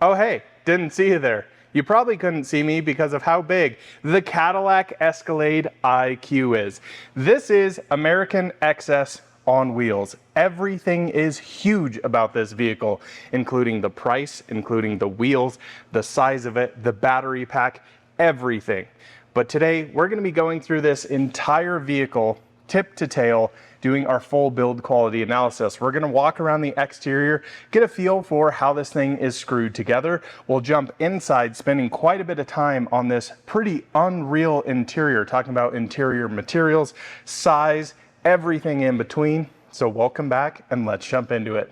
Oh, hey, didn't see you there. You probably couldn't see me because of how big the Cadillac Escalade IQ is. This is American XS on wheels. Everything is huge about this vehicle, including the price, including the wheels, the size of it, the battery pack, everything. But today we're going to be going through this entire vehicle, tip to tail, doing our full build quality analysis. We're going to walk around the exterior, get a feel for how this thing is screwed together. We'll jump inside, spending quite a bit of time on this pretty unreal interior, talking about interior materials, size, everything in between. So welcome back and let's jump into it.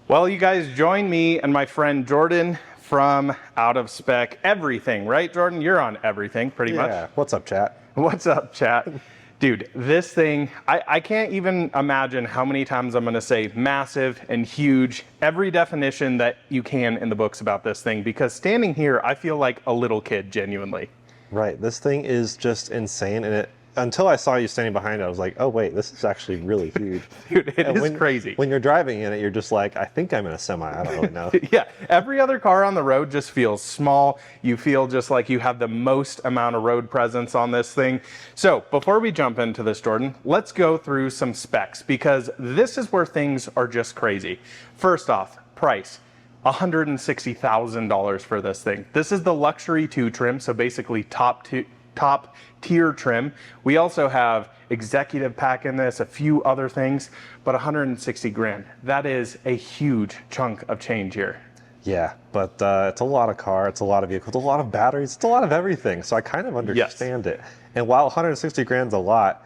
Well, you guys join me and my friend Jordan from Out of Spec Everything, right, Jordan? You're on everything pretty much. Yeah, what's up, chat? What's up, chat? Dude, this thing, I can't even imagine how many times I'm gonna say massive and huge, every definition that you can in the books about this thing, because standing here, I feel like a little kid, genuinely. Right, this thing is just insane, and until I saw you standing behind it, I was like, oh wait, this is actually really huge. Dude, it is crazy. When you're driving in it, you're just like, I think I'm in a semi, I don't really know. Yeah, every other car on the road just feels small. You feel just like you have the most amount of road presence on this thing. So before we jump into this, Jordan, let's go through some specs, because this is where things are just crazy. First off, price. $160,000 for this thing. This is the luxury 2 trim, so basically top tier trim. We also have executive pack in this, a few other things, but 160 grand. That is a huge chunk of change here. Yeah, but it's a lot of car, it's a lot of vehicles, a lot of batteries, it's a lot of everything. So I kind of understand it. And while 160 grand's a lot,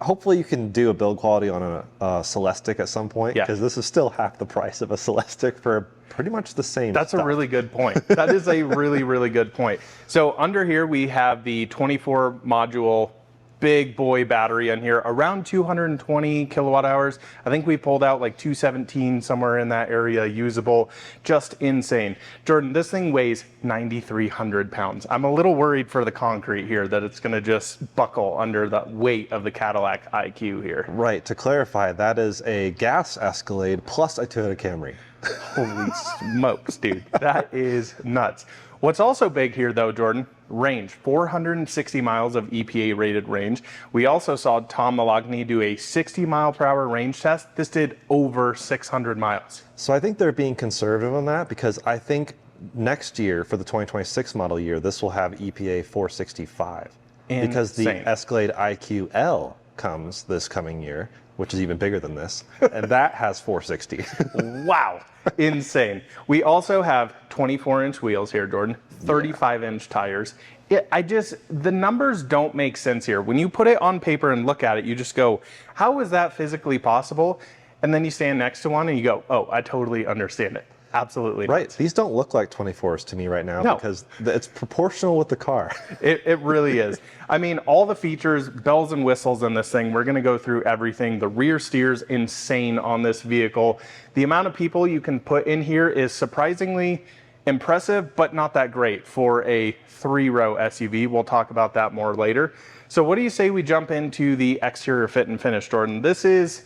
hopefully you can do a build quality on a Celestiq at some point, because this is still half the price of a Celestiq for pretty much the same That's stuff. a really good point. That is a really, really good point. So under here we have the 24 module big boy battery in here, around 220 kilowatt hours. I think we pulled out like 217 somewhere in that area usable. Just insane. Jordan, this thing weighs 9,300 pounds. I'm a little worried for the concrete here that it's gonna just buckle under the weight of the Cadillac IQ here. Right, to clarify, that is a gas Escalade plus a Toyota Camry. Holy smokes, dude. That is nuts. What's also big here though, Jordan, range, 460 miles of EPA rated range. We also saw Tom Malogny do a 60 mile per hour range test. This did over 600 miles. So I think they're being conservative on that, because I think next year for the 2026 model year, this will have EPA 465. Insane. Because the Escalade IQ-L comes this coming year, which is even bigger than this, and that has 460. Wow, insane. We also have 24-inch wheels here, Jordan, 35-inch tires. The numbers don't make sense here. When you put it on paper and look at it, you just go, how is that physically possible? And then you stand next to one and you go, oh, I totally understand it. Absolutely. Right. These don't look like 24s to me right now, because it's proportional with the car. It really is. I mean, all the features, bells and whistles in this thing, we're going to go through everything. The rear steer's insane on this vehicle. The amount of people you can put in here is surprisingly impressive, but not that great for a 3-row SUV. We'll talk about that more later. So what do you say we jump into the exterior fit and finish, Jordan? This is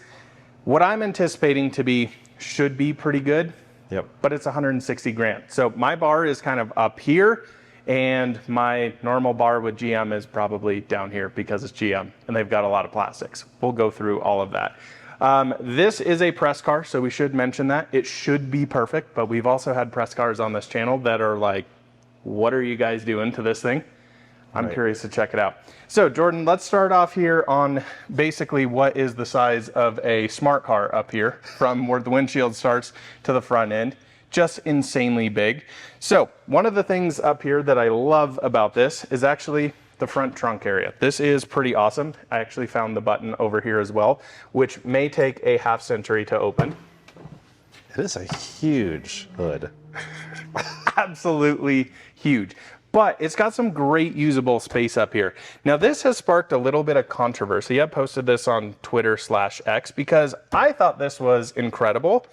what I'm anticipating to be, should be pretty good. Yep. But it's 160 grand. So my bar is kind of up here, and my normal bar with GM is probably down here because it's GM and they've got a lot of plastics. We'll go through all of that. This is a press car, so we should mention that. It should be perfect, but we've also had press cars on this channel that are like, what are you guys doing to this thing? I'm curious to check it out. So Jordan, let's start off here on basically what is the size of a smart car up here, from where the windshield starts to the front end. Just insanely big. So one of the things up here that I love about this is actually the front trunk area. This is pretty awesome. I actually found the button over here as well, which may take a half century to open. It is a huge hood. Absolutely huge. But it's got some great usable space up here. Now this has sparked a little bit of controversy. I posted this on Twitter/X because I thought this was incredible.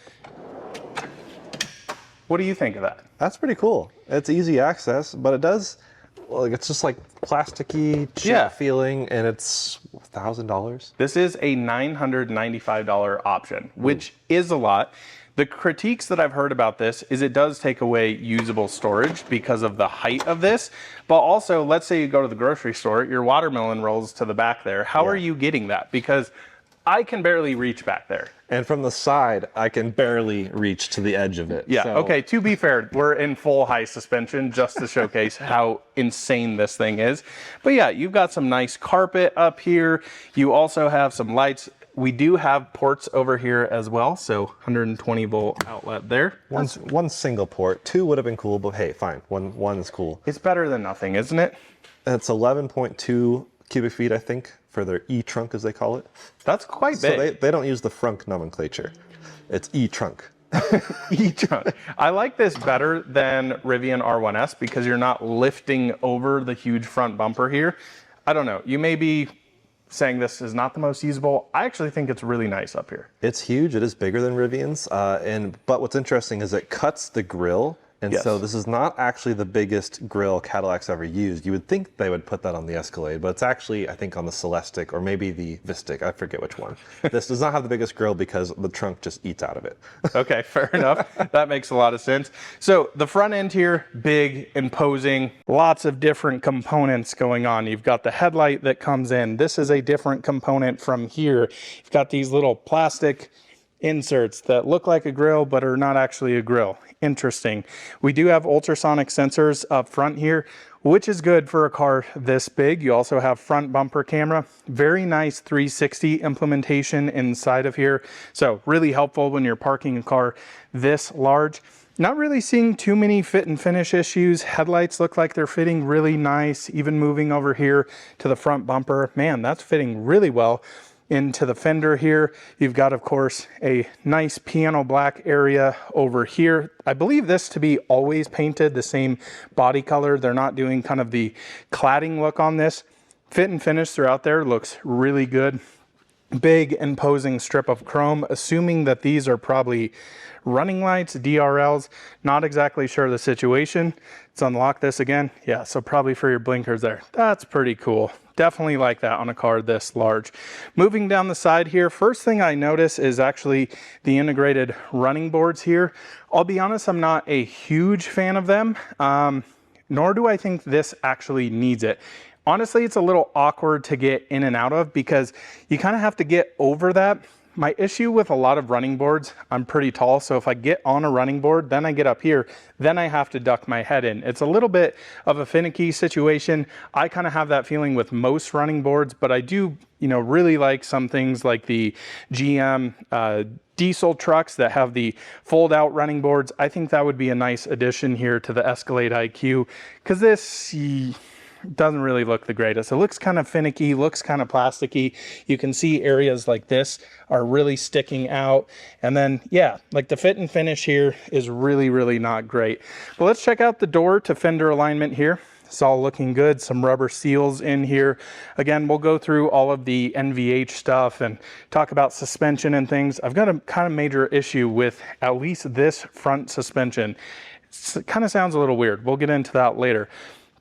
What do you think of that? That's pretty cool. It's easy access, but it does, like it's just like plasticky, cheap feeling, and it's $1,000. This is a $995 option, which is a lot. The critiques that I've heard about this is it does take away usable storage because of the height of this. But also, let's say you go to the grocery store, your watermelon rolls to the back there. How are you getting that? Because I can barely reach back there. And from the side, I can barely reach to the edge of it. Yeah, okay, to be fair, we're in full high suspension just to showcase how insane this thing is. But yeah, you've got some nice carpet up here. You also have some lights. We do have ports over here as well, so 120 volt outlet there. One single port. Two would have been cool, but hey, fine. One is cool. It's better than nothing, isn't it? It's 11.2 cubic feet, I think, for their E-trunk, as they call it. That's quite big. So they don't use the frunk nomenclature. It's E-trunk. E-trunk. I like this better than Rivian R1S because you're not lifting over the huge front bumper here. I don't know. You may be saying this is not the most usable. I actually think it's really nice up here. It's huge. It is bigger than Rivian's. But what's interesting is it cuts the grille. And so this is not actually the biggest grille Cadillac's ever used. You would think they would put that on the Escalade, but it's actually, I think, on the Celestiq or maybe the Vistic. I forget which one. This does not have the biggest grille because the trunk just eats out of it. Okay, fair enough. That makes a lot of sense. So the front end here, big, imposing, lots of different components going on. You've got the headlight that comes in. This is a different component from here. You've got these little plastic inserts that look like a grill but are not actually a grill. Interesting. We do have ultrasonic sensors up front here, which is good for a car this big. You also have front bumper camera, very nice 360 implementation inside of here. So really helpful when you're parking a car this large. Not really seeing too many fit and finish issues. Headlights look like they're fitting really nice. Even moving over here to the front bumper, man, that's fitting really well into the fender here. You've got, of course, a nice piano black area over here. I believe this to be always painted the same body color. They're not doing kind of the cladding look on this. Fit and finish throughout there looks really good. Big imposing strip of chrome, assuming that these are probably running lights, DRLs, not exactly sure the situation. Let's unlock this again. Yeah, so probably for your blinkers there. That's pretty cool. Definitely like that on a car this large. Moving down the side here, first thing I notice is actually the integrated running boards here. I'll be honest, I'm not a huge fan of them, nor do I think this actually needs it. Honestly, it's a little awkward to get in and out of because you kind of have to get over that. My issue with a lot of running boards, I'm pretty tall, so if I get on a running board, then I get up here, then I have to duck my head in. It's a little bit of a finicky situation. I kind of have that feeling with most running boards, but I do, really like some things like the GM diesel trucks that have the fold out running boards. I think that would be a nice addition here to the Escalade IQ because this doesn't really look the greatest. It looks kind of finicky, looks kind of plasticky. You can see areas like this are really sticking out. And then, yeah, like the fit and finish here is really, really not great. But let's check out the door to fender alignment here. It's all looking good. Some rubber seals in here. Again, we'll go through all of the NVH stuff and talk about suspension and things. I've got a kind of major issue with at least this front suspension. It kind of sounds a little weird. We'll get into that later.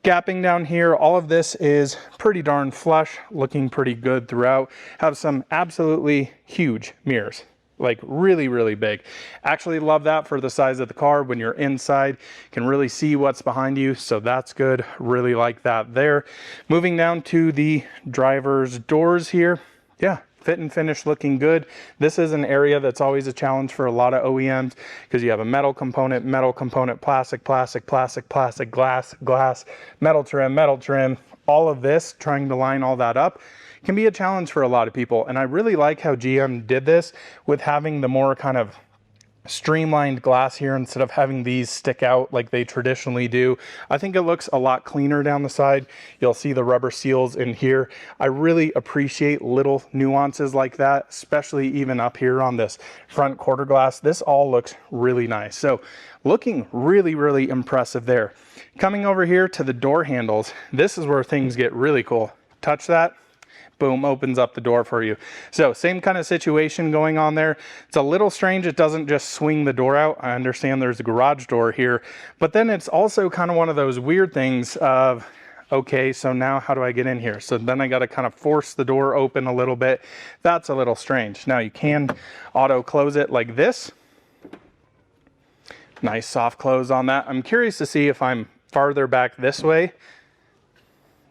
Gapping down here, all of this is pretty darn flush, looking pretty good throughout. Have some absolutely huge mirrors, like really, really big. Actually love that for the size of the car. When you're inside, you can really see what's behind you, so that's good. Really like that there. Moving down to the driver's doors here. Yeah, fit and finish looking good. This is an area that's always a challenge for a lot of OEMs because you have a metal component, plastic, glass, metal trim. All of this, trying to line all that up can be a challenge for a lot of people. And I really like how GM did this with having the more kind of streamlined glass here instead of having these stick out like they traditionally do. I think it looks a lot cleaner down the side. You'll see the rubber seals in here. I really appreciate little nuances like that, especially even up here on this front quarter glass. This all looks really nice. So looking really, really impressive there. Coming over here to the door handles, this is where things get really cool. Touch that. Boom, opens up the door for you. So same kind of situation going on there. It's a little strange. It doesn't just swing the door out. I understand there's a garage door here, but then it's also kind of one of those weird things of, Okay, so now how do I get in here? So then I got to kind of force the door open a little bit. That's a little strange. Now you can auto close it like this. Nice soft close on that. I'm curious to see if I'm farther back this way.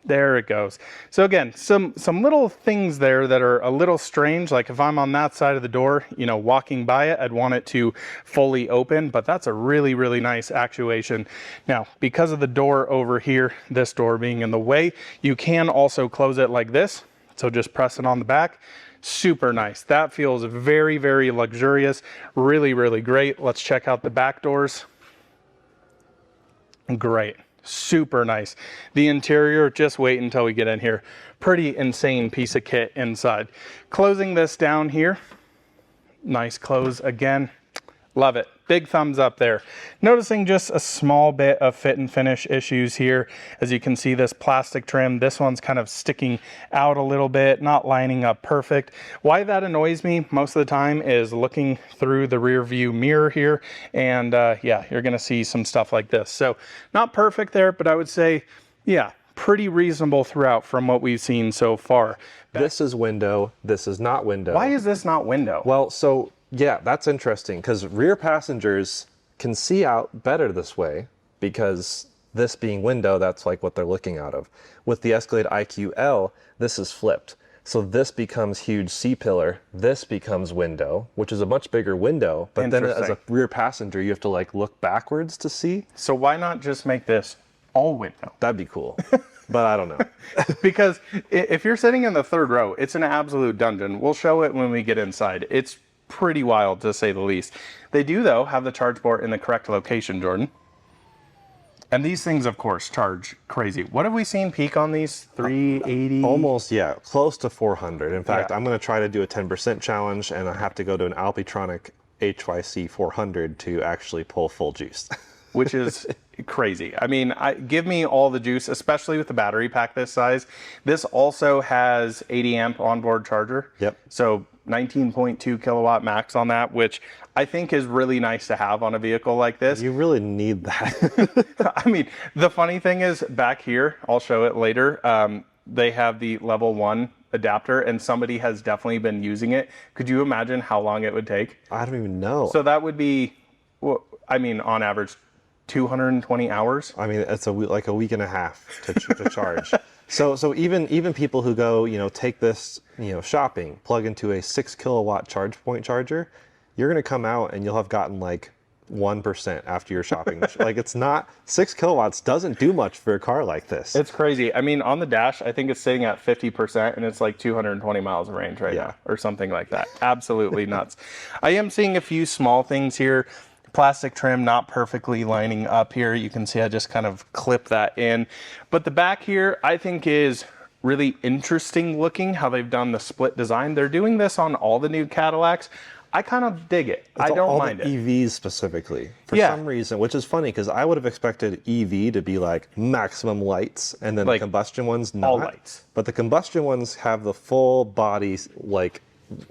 There it goes. So again, some little things there that are a little strange. Like if I'm on that side of the door, you know, walking by it, I'd want it to fully open, but that's a really, really nice actuation. Now, because of the door over here, this door being in the way, you can also close it like this. So just press it on the back. Super nice. That feels very, very luxurious. Really, really great. Let's check out the back doors. Great. Super nice. The interior, just wait until we get in here. Pretty insane piece of kit inside. Closing this down here. Nice close again. Love it. Big thumbs up there. Noticing just a small bit of fit and finish issues here. As you can see, this plastic trim, this one's kind of sticking out a little bit, not lining up perfect. Why that annoys me most of the time is looking through the rear view mirror here. And yeah, you're gonna see some stuff like this. So not perfect there, but I would say, yeah, pretty reasonable throughout from what we've seen so far. This is window, this is not window. Why is this not window? Well, so yeah, that's interesting because rear passengers can see out better this way because this being window, that's like what they're looking out of. With the Escalade IQ-L, this is flipped. So this becomes huge C-pillar, this becomes window, which is a much bigger window, but then as a rear passenger, you have to like look backwards to see. So why not just make this all window? That'd be cool. But I don't know. Because if you're sitting in the third row, it's an absolute dungeon. We'll show it when we get inside. It's pretty wild to say the least. They do though have the charge port in the correct location, Jordan. And these things of course charge crazy. What have we seen peak on these? 380? Almost, yeah, close to 400. In fact, I'm going to try to do a 10% challenge and I have to go to an Alpitronic HYC 400 to actually pull full juice. Which is crazy. I mean, give me all the juice, especially with the battery pack this size. This also has 80 amp onboard charger. Yep. So 19.2 kilowatt max on that, which I think is really nice to have on a vehicle like this. You really need that. I mean, the funny thing is back here, I'll show it later, they have the level 1 adapter and somebody has definitely been using it. Could you imagine how long it would take? I don't even know. So that would be, well, I mean, on average, 220 hours. I mean, it's like a week and a half to charge. So even people who go, you know, take this, you know, shopping, plug into a 6 kilowatt charge point charger, you're going to come out and you'll have gotten like 1% after your shopping. Like it's not, 6 kilowatts doesn't do much for a car like this. It's crazy. I mean, on the dash, I think it's sitting at 50% and it's like 220 miles of range right now or something like that. Absolutely nuts. I am seeing a few small things here. Plastic trim not perfectly lining up here. You can see I just kind of clip that in. But the back here I think is really interesting looking how they've done the split design. They're doing this on all the new Cadillacs. I kind of dig it. I don't mind it. EVs specifically, for some reason, which is funny because I would have expected EV to be like maximum lights and then like the combustion ones not. All lights. But the combustion ones have the full body like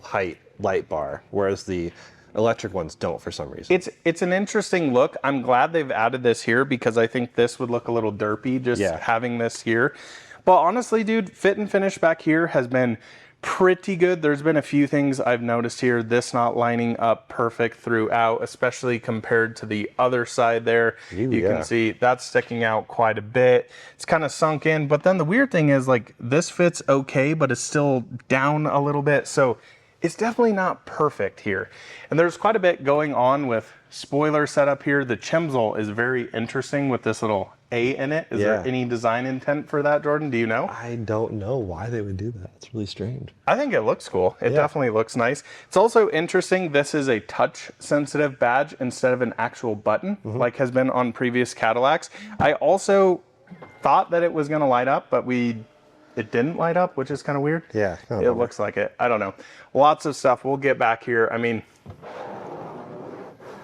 height light bar, whereas the electric ones don't for some reason. It's an interesting look. I'm glad they've added this here because I think this would look a little derpy just having this here. But honestly, dude, fit and finish back here has been pretty good. There's been a few things I've noticed here. This not lining up perfect throughout, especially compared to the other side there. You can see that's sticking out quite a bit. It's kind of sunk in. But then the weird thing is like this fits okay, but it's still down a little bit. So it's definitely not perfect here. And there's quite a bit going on with spoiler setup here. The Chimsel is very interesting with this little A in it. Is there any design intent for that, Jordan? Do you know? I don't know why they would do that. It's really strange. I think it looks cool. It definitely looks nice. It's also interesting. This is a touch sensitive badge instead of an actual button like has been on previous Cadillacs. I also thought that it was going to light up, but it didn't light up, which is kind of weird. Yeah. It looks like it. I don't know. Lots of stuff. We'll get back here. I mean,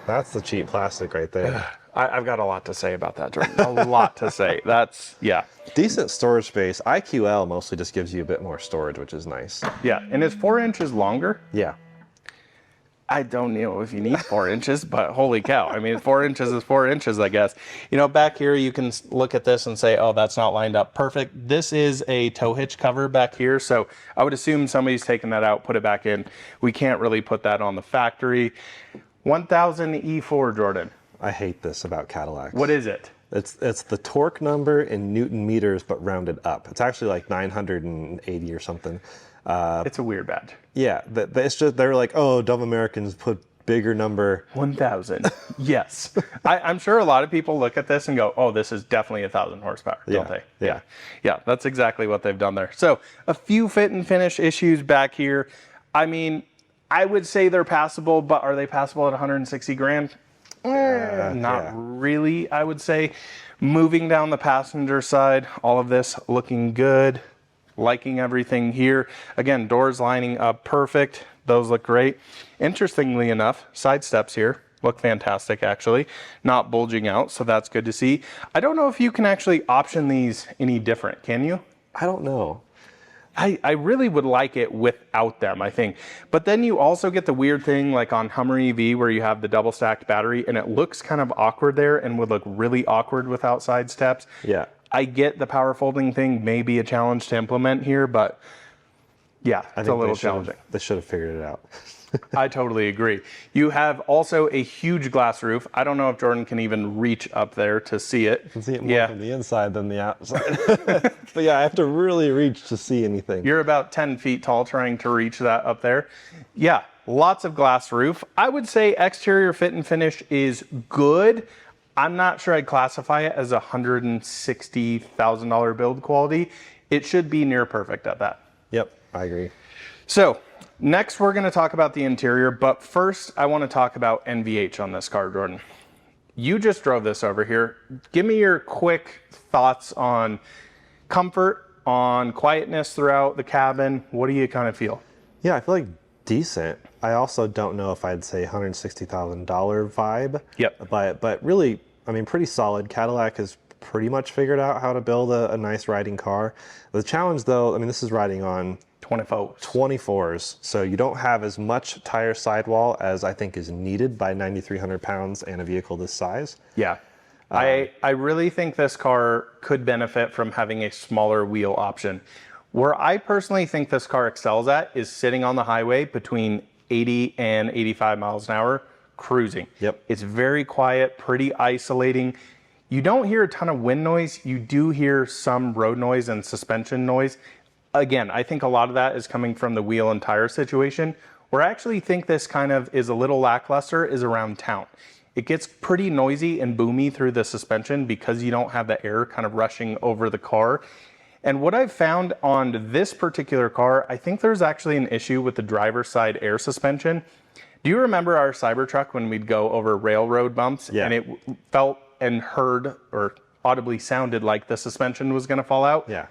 that's the cheap plastic right there. I've got a lot to say about that, Jordan. A lot to say. That's, decent storage space. IQL mostly just gives you a bit more storage, which is nice. Yeah, and it's 4 inches longer. Yeah. I don't know if you need 4 inches, but holy cow. I mean, 4 inches is 4 inches, I guess. You know, back here, you can look at this and say, oh, that's not lined up perfect. This is a tow hitch cover back here. So I would assume somebody's taken that out, put it back in. We can't really put that on the factory. 1000 E4, Jordan. I hate this about Cadillacs. What is it? It's the torque number in Newton meters, but rounded up. It's actually like 980 or something. It's a weird badge. Yeah, it's just they're like, oh, dumb Americans put bigger number. 1000. Yes. I'm sure a lot of people look at this and go, oh, this is definitely 1000 horsepower, don't they? Yeah. Yeah, that's exactly what they've done there. So a few fit and finish issues back here. I mean, I would say they're passable, but are they passable at 160 grand? Not really, I would say. Moving down the passenger side, all of this looking good. Liking everything here. Again, doors lining up perfect. Those look great. Interestingly enough, side steps here look fantastic actually. Not bulging out, so that's good to see. I don't know if you can actually option these any different, can you? I don't know. I really would like it without them, I think. But then you also get the weird thing like on Hummer EV where you have the double stacked battery and it looks kind of awkward there and would look really awkward without side steps. Yeah. I get the power folding thing may be a challenge to implement here, but yeah, it's a little challenging. They should have figured it out. I totally agree. You have also a huge glass roof. I don't know if Jordan can even reach up there to see it. You can see it more from the inside than the outside. But yeah, I have to really reach to see anything. You're about 10 feet tall trying to reach that up there. Yeah, lots of glass roof. I would say exterior fit and finish is good. I'm not sure I'd classify it as a $160,000 build quality. It should be near perfect at that. Yep, I agree. So next we're going to talk about the interior, but first I want to talk about NVH on this car, Jordan. You just drove this over here. Give me your quick thoughts on comfort, on quietness throughout the cabin. What do you kind of feel? Yeah, I feel like decent. I also don't know if I'd say $160,000 vibe. Yep. But really, I mean, pretty solid. Cadillac has pretty much figured out how to build a nice riding car. The challenge though, I mean, this is riding on 24s, so you don't have as much tire sidewall as I think is needed by 9,300 pounds and a vehicle this size. Yeah. I really think this car could benefit from having a smaller wheel option. Where I personally think this car excels at is sitting on the highway between 80 and 85 miles an hour, cruising. Yep. It's very quiet, pretty isolating. You don't hear a ton of wind noise. You do hear some road noise and suspension noise. Again, I think a lot of that is coming from the wheel and tire situation. Where I actually think this kind of is a little lackluster is around town. It gets pretty noisy and boomy through the suspension because you don't have the air kind of rushing over the car. And what I've found on this particular car, I think there's actually an issue with the driver's side air suspension. Do you remember our Cybertruck when we'd go over railroad bumps and it felt and heard or audibly sounded like the suspension was going to fall out? Yeah.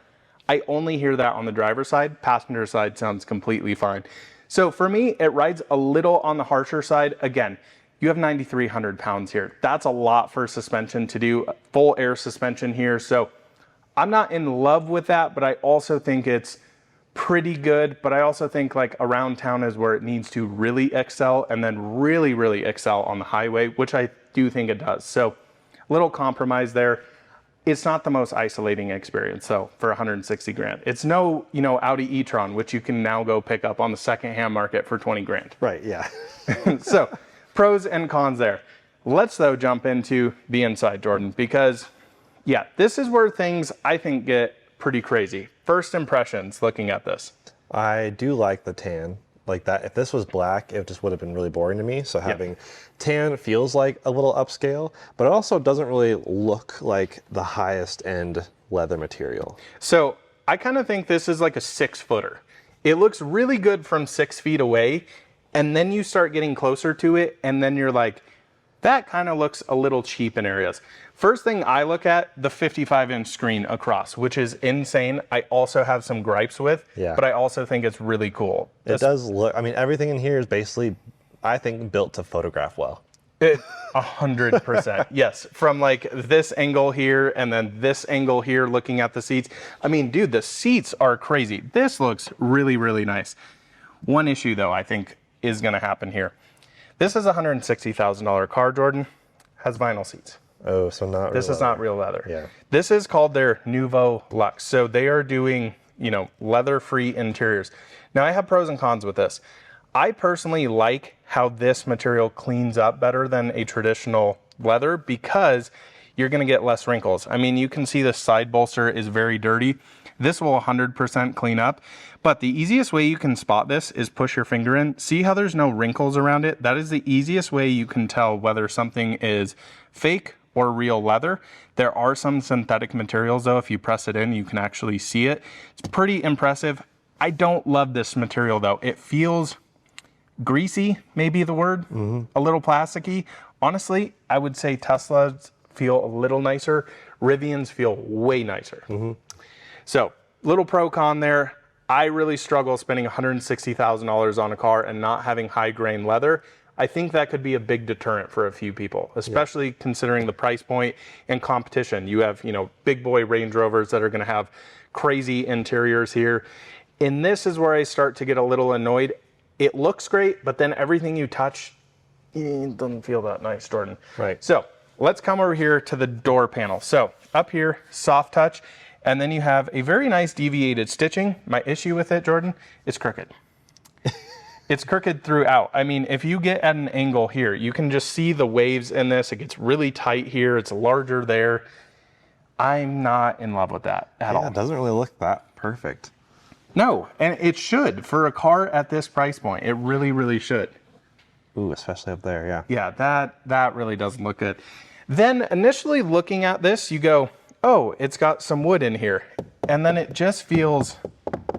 I only hear that on the driver's side. Passenger side sounds completely fine. So for me, it rides a little on the harsher side. Again, you have 9,300 pounds here. That's a lot for suspension to do. Full air suspension here. So I'm not in love with that, but I also think it's pretty good. But I also think like around town is where it needs to really excel and then really, really excel on the highway, which I do think it does. So a little compromise there. It's not the most isolating experience, though, for 160 grand. It's no, Audi e-tron, which you can now go pick up on the secondhand market for 20 grand. Right, yeah. So, pros and cons there. Let's, though, jump into the inside, Jordan, because, yeah, this is where things, I think, get pretty crazy. First impressions looking at this. I do like the tan. Like that, if this was black, it just would have been really boring to me. So having tan feels like a little upscale, but it also doesn't really look like the highest end leather material. So I kind of think this is like a 6-footer. It looks really good from 6 feet away, and then you start getting closer to it, and then you're like, that kind of looks a little cheap in areas. First thing I look at, the 55-inch screen across, which is insane. I also have some gripes with, but I also think it's really cool. It does look, I mean, everything in here is basically, I think, built to photograph well. 100%. Yes. From like this angle here and then this angle here looking at the seats. I mean, dude, the seats are crazy. This looks really, really nice. One issue, though, I think is going to happen here. This is a $160,000 car, Jordan. Has vinyl seats. Oh, so not This real is not leather. real leather. Yeah. This is called their Nouveau Luxe. So they are doing, leather-free interiors. Now I have pros and cons with this. I personally like how this material cleans up better than a traditional leather because you're going to get less wrinkles. I mean, you can see the side bolster is very dirty. This will 100% clean up, but the easiest way you can spot this is push your finger in. See how there's no wrinkles around it? That is the easiest way you can tell whether something is fake or real leather. There are some synthetic materials though. If you press it in, you can actually see it. It's pretty impressive. I don't love this material though. It feels greasy, maybe the word, a little plasticky. Honestly, I would say Teslas feel a little nicer. Rivians feel way nicer. So, little pro con there. I really struggle spending $160,000 on a car and not having high grain leather. I think that could be a big deterrent for a few people, especially considering the price point and competition. You have, big boy Range Rovers that are going to have crazy interiors here. And this is where I start to get a little annoyed. It looks great, but then everything you touch, it doesn't feel that nice, Jordan. Right. So let's come over here to the door panel. So up here, soft touch, and then you have a very nice deviated stitching. My issue with it, Jordan, it's crooked. It's crooked throughout. I mean, if you get at an angle here, you can just see the waves in this. It gets really tight here. It's larger there. I'm not in love with that at all. Yeah, it doesn't really look that perfect. No, and it should for a car at this price point. It really, really should. Ooh, especially up there, yeah. Yeah, that really doesn't look good. Then initially looking at this, you go, oh, it's got some wood in here. And then it just feels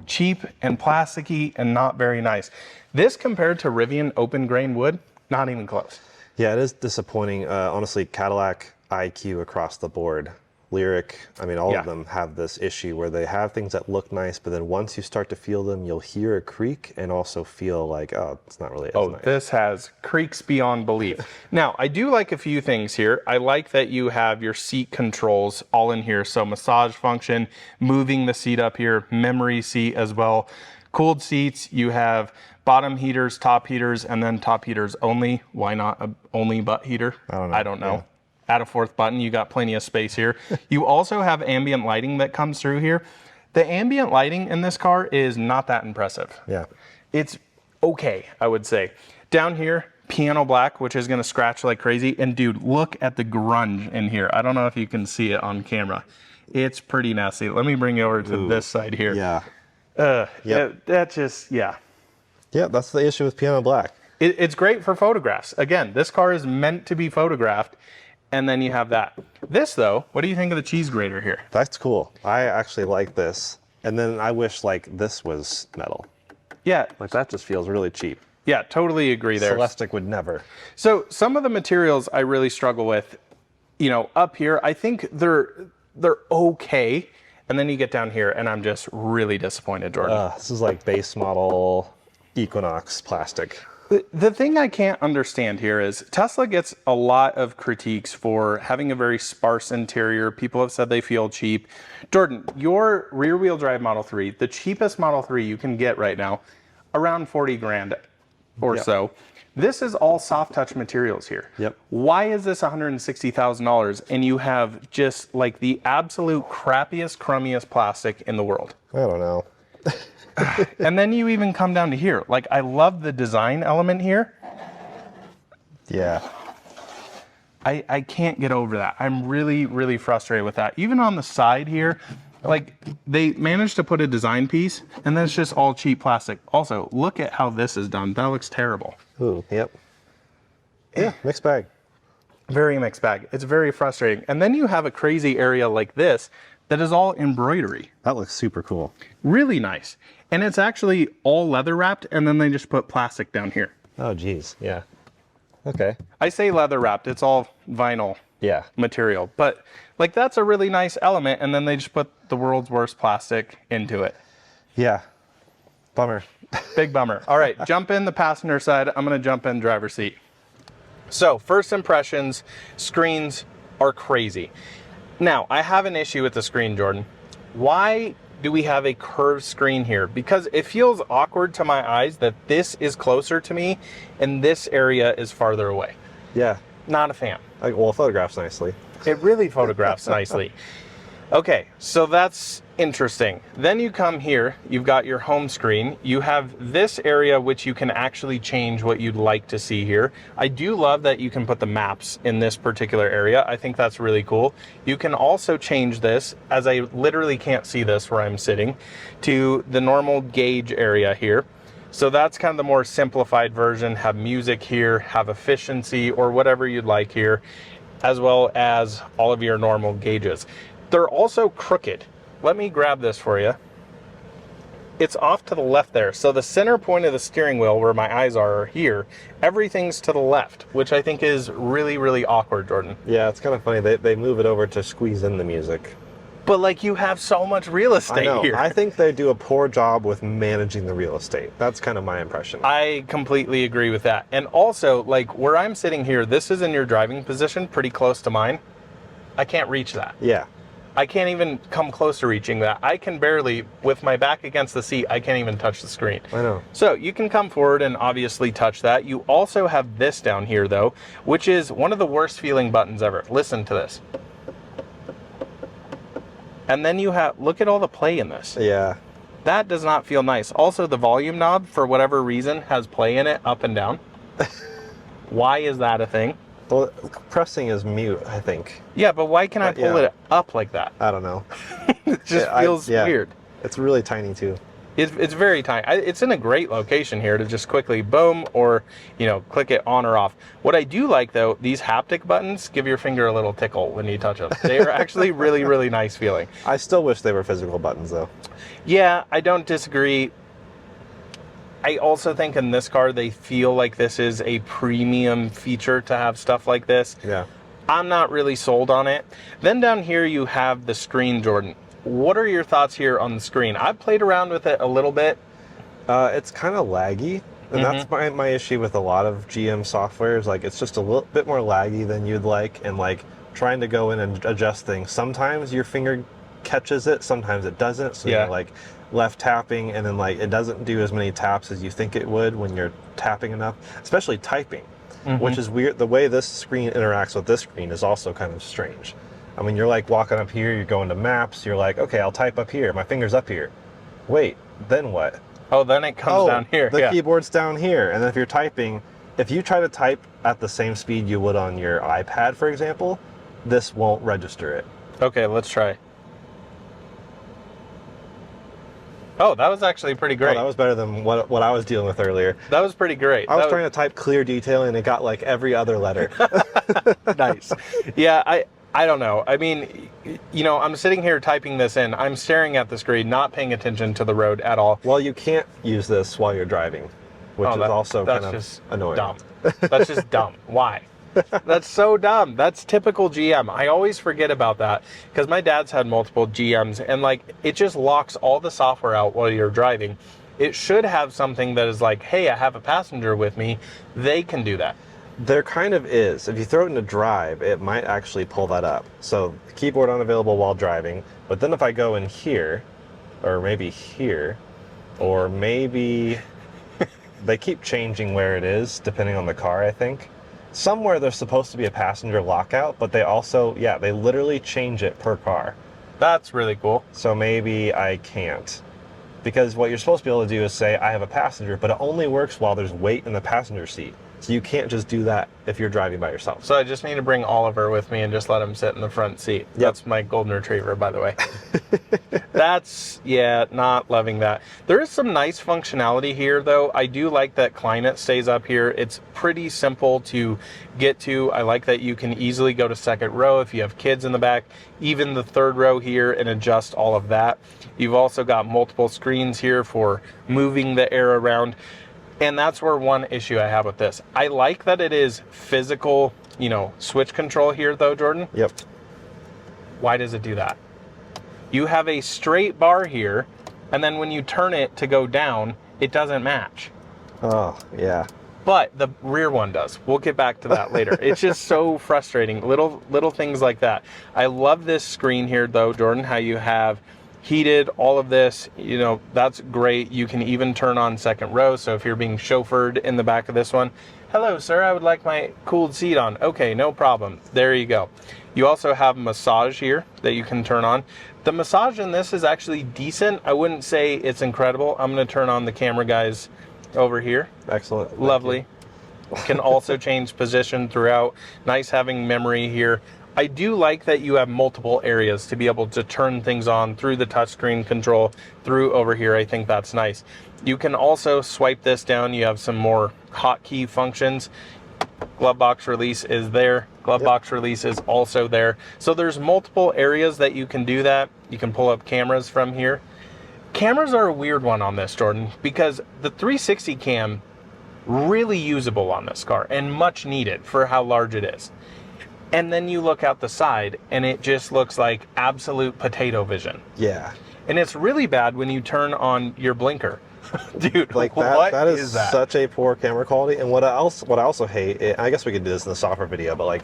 cheap and plasticky and not very nice. This compared to Rivian open grain wood, not even close. Yeah, it is disappointing. Honestly, Cadillac, IQ across the board. Lyric, I mean, all of them have this issue where they have things that look nice, but then once you start to feel them, you'll hear a creak and also feel like, oh, it's not really as nice. This has creaks beyond belief. Now, I do like a few things here. I like that you have your seat controls all in here. So massage function, moving the seat up here, memory seat as well. Cooled seats, you have bottom heaters, top heaters, and then top heaters only. Why not a only butt heater? I don't know. Yeah. Add a fourth button, you got plenty of space here. You also have ambient lighting that comes through here. The ambient lighting in this car is not that impressive. Yeah. It's okay, I would say. Down here, piano black, which is gonna scratch like crazy. And dude, look at the grunge in here. I don't know if you can see it on camera. It's pretty nasty. Let me bring you over to this side here. Yeah. That just, yeah. Yeah, that's the issue with piano black. It's great for photographs. Again, this car is meant to be photographed. And then you have that. This though, what do you think of the cheese grater here? That's cool. I actually like this. And then I wish like this was metal. Yeah. Like that just feels really cheap. Yeah, totally agree there. Celestic would never. So some of the materials I really struggle with, up here, I think they're okay. And then you get down here and I'm just really disappointed, Jordan. This is like base model Equinox plastic. The thing I can't understand here is Tesla gets a lot of critiques for having a very sparse interior. People have said they feel cheap. Jordan, your rear wheel drive Model 3, the cheapest Model 3 you can get right now, around 40 grand or so. This is all soft touch materials here. Yep. Why is this $160,000 and you have just like the absolute crappiest, crummiest plastic in the world? I don't know. And then you even come down to here. Like, I love the design element here. Yeah. I can't get over that. I'm really, really frustrated with that. Even on the side here, like, they managed to put a design piece, and then it's just all cheap plastic. Also, look at how this is done. That looks terrible. Ooh, yep. Yeah, mixed bag. Very mixed bag. It's very frustrating. And then you have a crazy area like this that is all embroidery. That looks super cool. Really nice. And it's actually all leather wrapped, and then they just put plastic down here. Oh, geez. Yeah. Okay. I say leather wrapped. It's all vinyl material. But, like, that's a really nice element, and then they just put the world's worst plastic into it. Yeah. Bummer. Big bummer. All right, jump in the passenger side. I'm going to jump in driver's seat. So, first impressions, screens are crazy. Now, I have an issue with the screen, Jordan. Why do we have a curved screen here? Because it feels awkward to my eyes that this is closer to me and this area is farther away. Yeah. Not a fan. Well, it photographs nicely. It really photographs nicely. Okay, so that's interesting. Then you come here, you've got your home screen. You have this area which you can actually change what you'd like to see here. I do love that you can put the maps in this particular area. I think that's really cool. You can also change this, as I literally can't see this where I'm sitting, to the normal gauge area here. So that's kind of the more simplified version. Have music here, have efficiency, or whatever you'd like here, as well as all of your normal gauges. They're also crooked. Let me grab this for you. It's off to the left there. So the center point of the steering wheel where my eyes are here, everything's to the left, which I think is really, really awkward, Jordan. Yeah, it's kind of funny. They move it over to squeeze in the music. But like, you have so much real estate here. I think they do a poor job with managing the real estate. That's kind of my impression. I completely agree with that. And also, like, where I'm sitting here, this is in your driving position, pretty close to mine. I can't reach that. Yeah. I can't even come close to reaching that. I can barely, with my back against the seat, I can't even touch the screen. I know. So you can come forward and obviously touch that. You also have this down here though, which is one of the worst feeling buttons ever. Listen to this. And then you have, look at all the play in this. Yeah. That does not feel nice. Also, the volume knob, for whatever reason, has play in it up and down. Why is that a thing? Well, pressing is mute, I think. Yeah, but why can I pull it up like that? I don't know. It just feels weird. It's really tiny too. It's very tiny. It's in a great location here to just quickly boom or, you know, click it on or off. What I do like though, these haptic buttons give your finger a little tickle when you touch them. They are actually really, really nice feeling. I still wish they were physical buttons though. Yeah, I don't disagree. I also think in this car, they feel like this is a premium feature to have stuff like this. Yeah. I'm not really sold on it. Then down here, you have the screen, Jordan. What are your thoughts here on the screen? I've played around with it a little bit. It's kind of laggy. And that's my issue with a lot of GM software is like, it's just a little bit more laggy than you'd like. And like trying to go in and adjust things. Sometimes your finger catches it, sometimes it doesn't. So you're like left tapping and then like it doesn't do as many taps as you think it would when you're tapping enough, especially typing, which is weird. The way this screen interacts with this screen is also kind of strange. I mean, you're like walking up here, you're going to maps, you're like, okay, I'll type up here, my finger's up here. Wait, then what? Oh, then it comes down here. The keyboard's down here. And then if you're typing, if you try to type at the same speed you would on your iPad, for example, this won't register it. Okay, let's try. Oh, that was actually pretty great. Oh, that was better than what I was dealing with earlier. That was pretty great. I was trying to type clear detail and it got like every other letter. Nice. Yeah, I don't know. I mean, you know, I'm sitting here typing this in. I'm staring at the screen, not paying attention to the road at all. Well, you can't use this while you're driving, which is also kind of annoying. Dumb. That's just dumb. Why? That's so dumb. That's typical GM. I always forget about that because my dad's had multiple GMs and like it just locks all the software out while you're driving. It should have something that is like, hey, I have a passenger with me. They can do that. There kind of is. If you throw it into drive, it might actually pull that up. So keyboard unavailable while driving. But then if I go in here, or maybe here, or maybe they keep changing where it is depending on the car, I think. Somewhere there's supposed to be a passenger lockout, but they also, they literally change it per car. That's really cool. So maybe I can't. Because what you're supposed to be able to do is say, I have a passenger, but it only works while there's weight in the passenger seat. So you can't just do that if you're driving by yourself. So I just need to bring Oliver with me and just let him sit in the front seat. Yep. That's my golden retriever, by the way. That's, not loving that. There is some nice functionality here, though. I do like that climate stays up here. It's pretty simple to get to. I like that you can easily go to second row if you have kids in the back, even the third row here, and adjust all of that. You've also got multiple screens here for moving the air around. And that's where one issue I have with this. I like that it is physical, switch control here though, Jordan. Yep. Why does it do that? You have a straight bar here, and then when you turn it to go down, it doesn't match. Oh, yeah. But the rear one does. We'll get back to that later. It's just so frustrating. Little things like that. I love this screen here though, Jordan, how you have heated, all of this, you know, that's great. You can even turn on second row. So if you're being chauffeured in the back of this one, hello, sir, I would like my cooled seat on. Okay, no problem. There you go. You also have massage here that you can turn on. The massage in this is actually decent. I wouldn't say it's incredible. I'm going to turn on the camera guys over here. Excellent. Lovely. Can also change position throughout. Nice having memory here. I do like that you have multiple areas to be able to turn things on through the touchscreen control through over here. I think that's nice. You can also swipe this down. You have some more hotkey functions. Glove box release is there. Glove box release is also there. So there's multiple areas that you can do that. You can pull up cameras from here. Cameras are a weird one on this, Jordan, because the 360 cam, really usable on this car and much needed for how large it is. And then you look out the side and it just looks like absolute potato vision. Yeah. And it's really bad when you turn on your blinker. Dude, like that is such a poor camera quality. And what I also hate, I guess we could do this in the software video, but like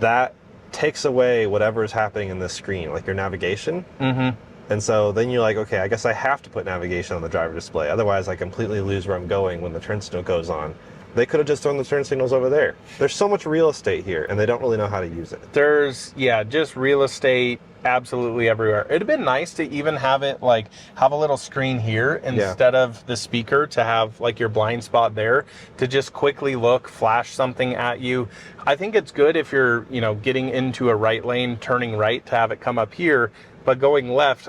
that takes away whatever is happening in this screen, like your navigation. Mm-hmm. And so then you're like, okay, I guess I have to put navigation on the driver display. Otherwise, I completely lose where I'm going when the turn signal goes on. They could have just thrown the turn signals over there. There's so much real estate here, and they don't really know how to use it. There's, yeah, just real estate absolutely everywhere. It'd have been nice to even have it, like, have a little screen here instead of the speaker, to have, like, your blind spot there to just quickly look, flash something at you. I think it's good if you're, you know, getting into a right lane, turning right, to have it come up here, but going left,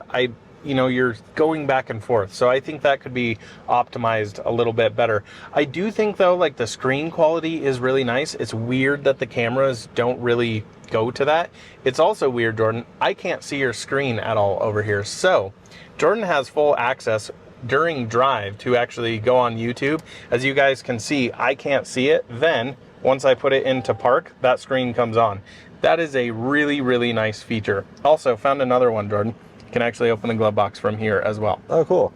you know, you're going back and forth. So I think that could be optimized a little bit better. I do think though, like the screen quality is really nice. It's weird that the cameras don't really go to that. It's also weird, Jordan, I can't see your screen at all over here. So Jordan has full access during drive to actually go on YouTube. As you guys can see, I can't see it. Then once I put it into park, that screen comes on. That is a really, really nice feature. Also found another one, Jordan. Can actually open the glove box from here as well. Oh, cool.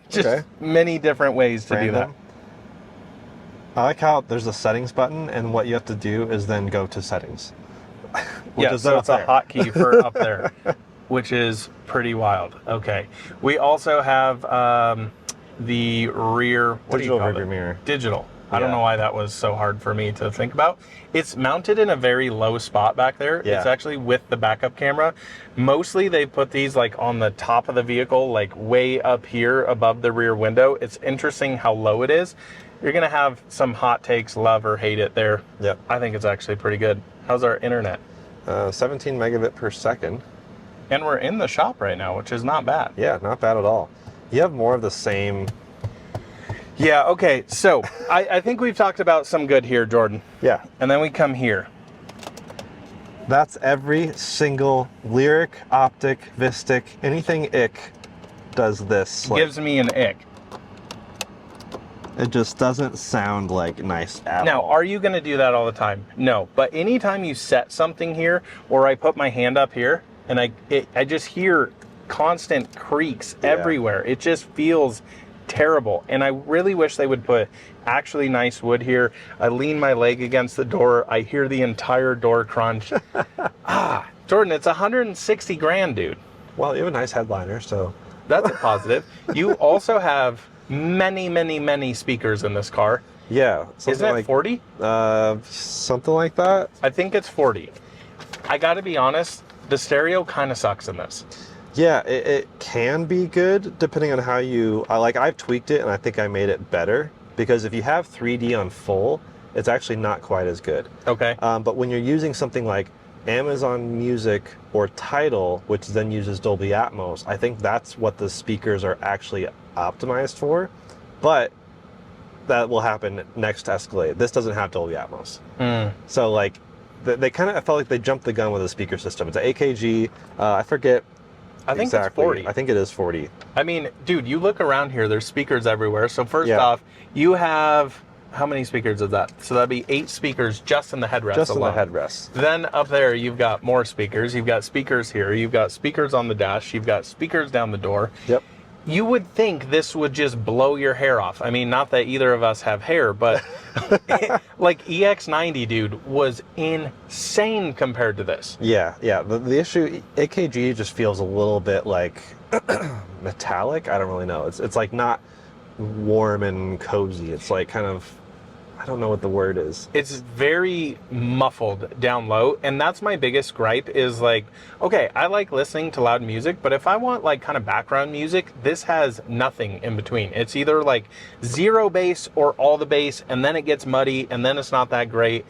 Just many different ways to do that. I like how there's a settings button, and what you have to do is then go to settings. Yeah, so it's a hotkey for up there, which is pretty wild. Okay. We also have the rear, digital rearview mirror. Digital. I don't know why that was so hard for me to think about. It's mounted in a very low spot back there. Yeah. It's actually with the backup camera. Mostly they put these like on the top of the vehicle, like way up here above the rear window. It's interesting how low it is. You're going to have some hot takes, love or hate it there. Yep. I think it's actually pretty good. How's our internet? 17 megabit per second. And we're in the shop right now, which is not bad. Yeah, not bad at all. You have more of the same... Yeah, okay, so I think we've talked about some good here, Jordan. Yeah. And then we come here. That's every single Lyric, Optic, Vistic, anything ick does this. Gives me an ick. It just doesn't sound like nice at all. Now, are you going to do that all the time? No, but anytime you set something here, or I put my hand up here, and I just hear constant creaks everywhere. It just feels terrible, and I really wish they would put actually nice wood here. I lean my leg against the door, I hear the entire door crunch. Jordan, it's 160 grand, dude. Well, you have a nice headliner, so that's a positive. You also have many speakers in this car. Yeah. Isn't it like 40? Something like that. I think it's 40. I gotta be honest, the stereo kind of sucks in this. Yeah, it can be good depending on how you... I've tweaked it and I think I made it better, because if you have 3D on full, it's actually not quite as good. Okay. But when you're using something like Amazon Music or Tidal, which then uses Dolby Atmos, I think that's what the speakers are actually optimized for. But that will happen next to Escalade. This doesn't have Dolby Atmos. So like, they kind of, I felt like they jumped the gun with the speaker system. It's an AKG, I forget. I think it's 40. I think it is 40. I mean, dude, you look around here, there's speakers everywhere. So first off, you have, how many speakers is that? So that'd be 8 speakers just in the headrest Just alone. in the headrest. Then up there, you've got more speakers. You've got speakers here. You've got speakers on the dash. You've got speakers down the door. Yep. You would think this would just blow your hair off. I mean, not that either of us have hair, but like EX90, dude, was insane compared to this. Yeah. The issue, AKG just feels a little bit like metallic. I don't really know. It's like not warm and cozy. It's like kind of, I don't know what the word is. It's very muffled down low, and that's my biggest gripe is like, okay, I like listening to loud music, but if I want like kind of background music, this has nothing in between. It's either like zero bass or all the bass, and then it gets muddy, and then it's not that great.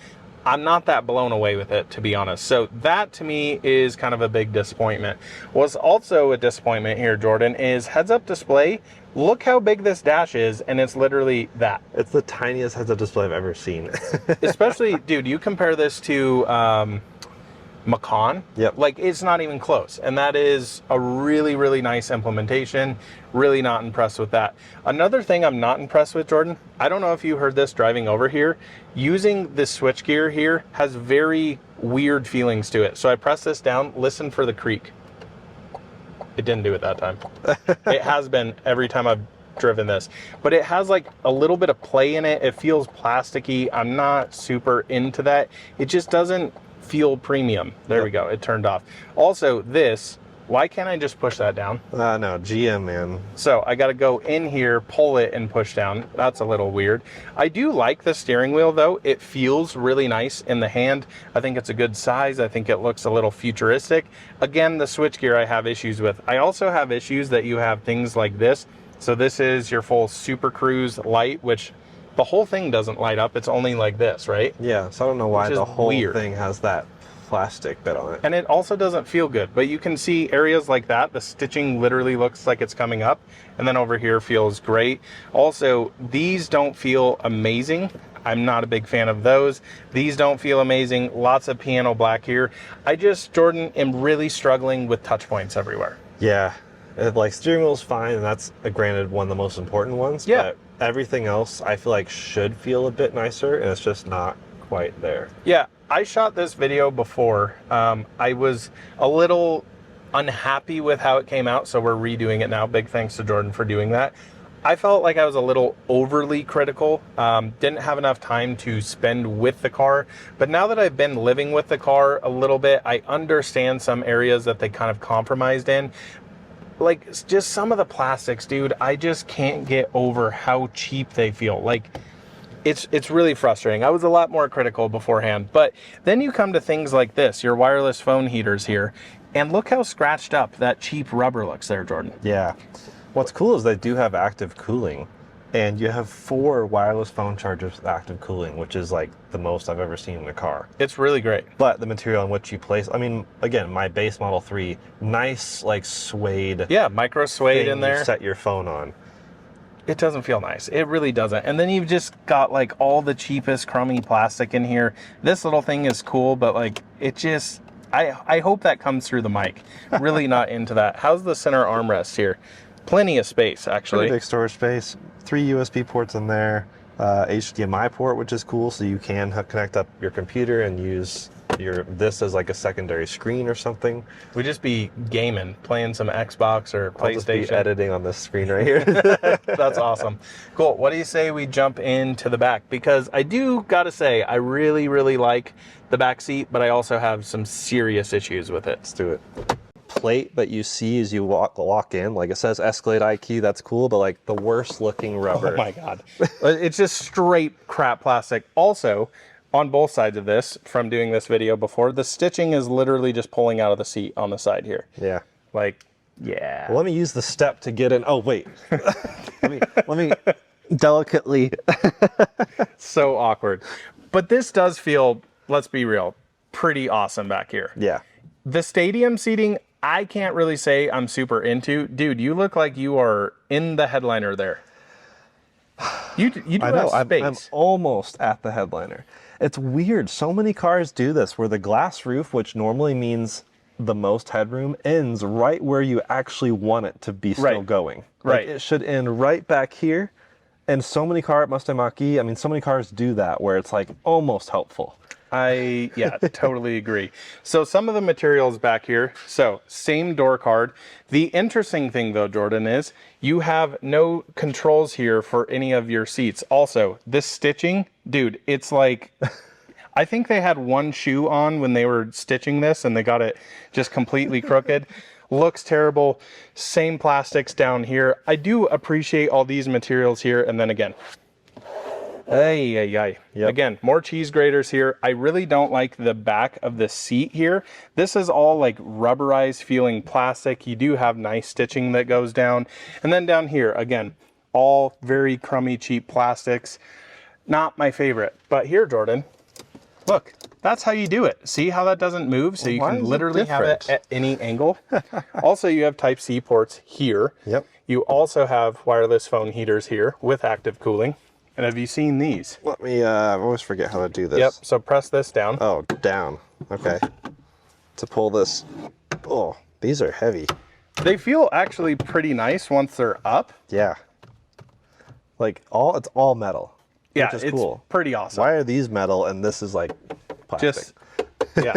I'm not that blown away with it, to be honest. So that to me is kind of a big disappointment. What's also a disappointment here, Jordan, is heads-up display. Look how big this dash is, and it's literally that. It's the tiniest heads-up display I've ever seen. Especially, dude, you compare this to Macan. Yep. Like, it's not even close. And that is a really, really nice implementation. Really not impressed with that. Another thing I'm not impressed with, Jordan, I don't know if you heard this driving over here. Using this switchgear here has very weird feelings to it. So I press this down, listen for the creak. It didn't do it that time. It has been every time I've driven this. But it has like a little bit of play in it. It feels plasticky. I'm not super into that. It just doesn't feel premium. There we go. It turned off. Also, this, why can't I just push that down? No, GM, man. So I got to go in here, pull it, and push down. That's a little weird. I do like the steering wheel, though. It feels really nice in the hand. I think it's a good size. I think it looks a little futuristic. Again, the switchgear I have issues with. I also have issues that you have things like this. So this is your full Super Cruise light, which the whole thing doesn't light up. It's only like this, right? Yeah, so I don't know why the whole weird. thing has that plastic bit on it. And it also doesn't feel good, but you can see areas like that, the stitching literally looks like it's coming up, and then over here feels great. Also, these don't feel amazing. I'm not a big fan of those. These don't feel amazing. Lots of piano black here. I just, Jordan, am really struggling with touch points everywhere. Yeah, like steering wheel's fine, and that's granted one of the most important ones. Yeah. But everything else I feel like should feel a bit nicer, and it's just not quite there. Yeah, I shot this video before. I was a little unhappy with how it came out, so we're redoing it now. Big thanks to Jordan for doing that. I felt like I was a little overly critical. Didn't have enough time to spend with the car. But now that I've been living with the car a little bit, I understand some areas that they kind of compromised in. Like, just some of the plastics, dude, I just can't get over how cheap they feel. Like, it's really frustrating. I was a lot more critical beforehand. But then you come to things like this, your wireless phone heaters here, and look how scratched up that cheap rubber looks there, Jordan. Yeah. What's cool is they do have active cooling, and you have 4 wireless phone chargers with active cooling, which is like the most I've ever seen in a car. It's really great. But the material on which you place, I mean, again, my base Model 3, nice like suede. Yeah, micro suede in there. You set your phone on. It doesn't feel nice. It really doesn't. And then you've just got like all the cheapest crummy plastic in here. This little thing is cool, but like it just, I hope that comes through the mic. Really not into that. How's the center armrest here? Plenty of space, actually. Pretty big storage space. 3 USB ports in there. HDMI port, which is cool, so you can connect up your computer and use this as like a secondary screen or something. We just be gaming, playing some Xbox or PlayStation. I'll just be editing on this screen right here. That's awesome. Cool. What do you say we jump into the back? Because I do gotta say, I really, really like the back seat, but I also have some serious issues with it. Let's do it. Plate that you see as you walk in, like it says Escalade IQ, that's cool, but like the worst looking rubber. Oh my God. It's just straight crap plastic. Also, on both sides of this, from doing this video before, the stitching is literally just pulling out of the seat on the side here. Yeah. Like, yeah. Well, let me use the step to get in. Oh, wait. let me delicately. So awkward. But this does feel, let's be real, pretty awesome back here. Yeah. The stadium seating, I can't really say I'm super into. Dude, you look like you are in the headliner there. You do I know, have space. I'm almost at the headliner. It's weird. So many cars do this where the glass roof, which normally means the most headroom, ends right where you actually want it to be still going. Right. Like it should end right back here. And so many cars at Mustang Mach-E, I mean, so many cars do that where it's like almost helpful. Yeah, totally agree. So some of the materials back here, so same door card. The interesting thing though, Jordan, is you have no controls here for any of your seats. Also, this stitching, dude, it's like, I think they had one shoe on when they were stitching this and they got it just completely crooked. looks terrible. Same plastics down here. I do appreciate all these materials here. And then again, yep. Again, more cheese graters here. I really don't like the back of the seat here. This is all like rubberized feeling plastic. You do have nice stitching that goes down. And then down here, again, all very crummy, cheap plastics. Not my favorite. But here, Jordan, look, that's how you do it. See how that doesn't move? So you can literally have it at any angle. Also, you have Type-C ports here. Yep. You also have wireless phone heaters here with active cooling. And have you seen these? Let me, I always forget how to do this. Yep, so press this down. Oh, down. Okay. To pull this. Oh, these are heavy. They feel actually pretty nice once they're up. Yeah. Like, it's all metal. Yeah, which is it's cool. Pretty awesome. Why are these metal and this is like plastic? Yeah.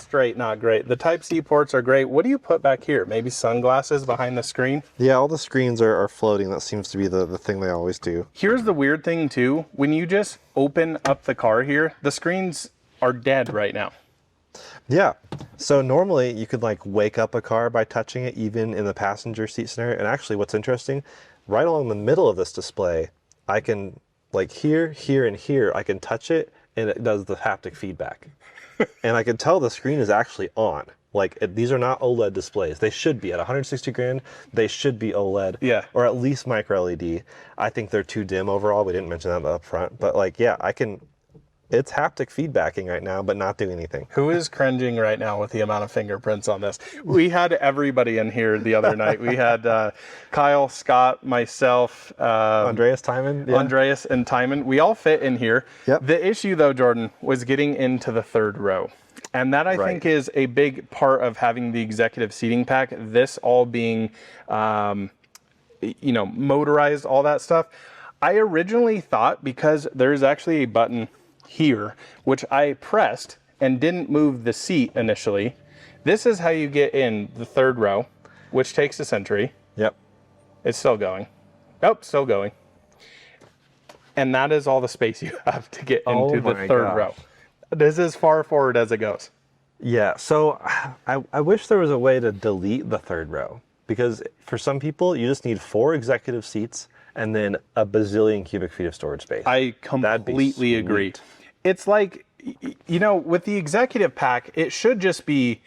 Straight, not great. The Type-C ports are great. What do you put back here? Maybe sunglasses behind the screen? Yeah, all the screens are floating. That seems to be the thing they always do. Here's the weird thing too. When you just open up the car here, the screens are dead right now. Yeah. So normally you could like wake up a car by touching it, even in the passenger seat scenario. And actually what's interesting, right along the middle of this display, I can like here, here, and here, I can touch it and it does the haptic feedback. And I can tell the screen is actually on. Like these are not OLED displays. They should be at 160 grand. They should be OLED, yeah, or at least micro LED. I think they're too dim overall. We didn't mention that up front, but like, yeah, I can. It's haptic feedbacking right now, but not doing anything. Who is cringing right now with the amount of fingerprints on this? We had everybody in here the other night. We had Kyle, Scott, myself, Andreas, Timon. Yeah. Andreas and Timon. We all fit in here. Yep. The issue though, Jordan, was getting into the third row. And that I think is a big part of having the executive seating pack, this all being, you know, motorized, all that stuff. I originally thought, because there's actually a button here, which I pressed and didn't move the seat initially. This is how you get in the third row, which takes a century. Yep. It's still going. Oh, still going. And that is all the space you have to get into the third row. This is far forward as it goes. Yeah, so I wish there was a way to delete the third row, because for some people, you just need 4 executive seats and then a bazillion cubic feet of storage space. I completely agree. It's like, you know, with the executive pack, it should just be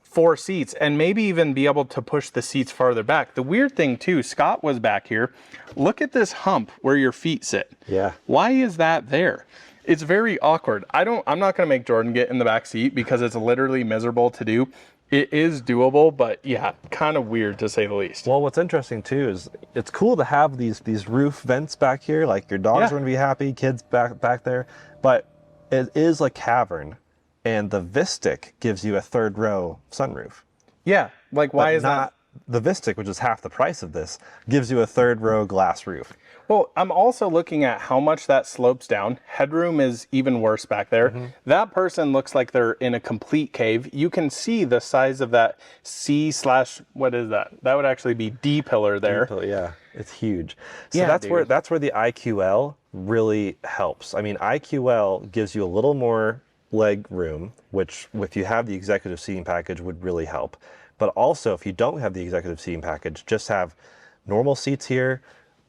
4 seats and maybe even be able to push the seats farther back. The weird thing too, Scott was back here. Look at this hump where your feet sit. Yeah. Why is that there? It's very awkward. I'm not going to make Jordan get in the back seat because it's literally miserable to do. It is doable, but yeah, kind of weird to say the least. Well, what's interesting too is it's cool to have these roof vents back here. Like your dogs are going to be happy, kids back there, but it is a cavern, and the Vistic gives you a third row sunroof. Yeah, like why is that? The Vistic, which is half the price of this, gives you a third row glass roof. Well, I'm also looking at how much that slopes down. Headroom is even worse back there. Mm-hmm. That person looks like they're in a complete cave. You can see the size of that what is that? That would actually be D pillar there. Yeah, it's huge. So that's where the IQL really helps. I mean, IQL gives you a little more leg room, which if you have the executive seating package would really help. But also, if you don't have the executive seating package, just have normal seats here,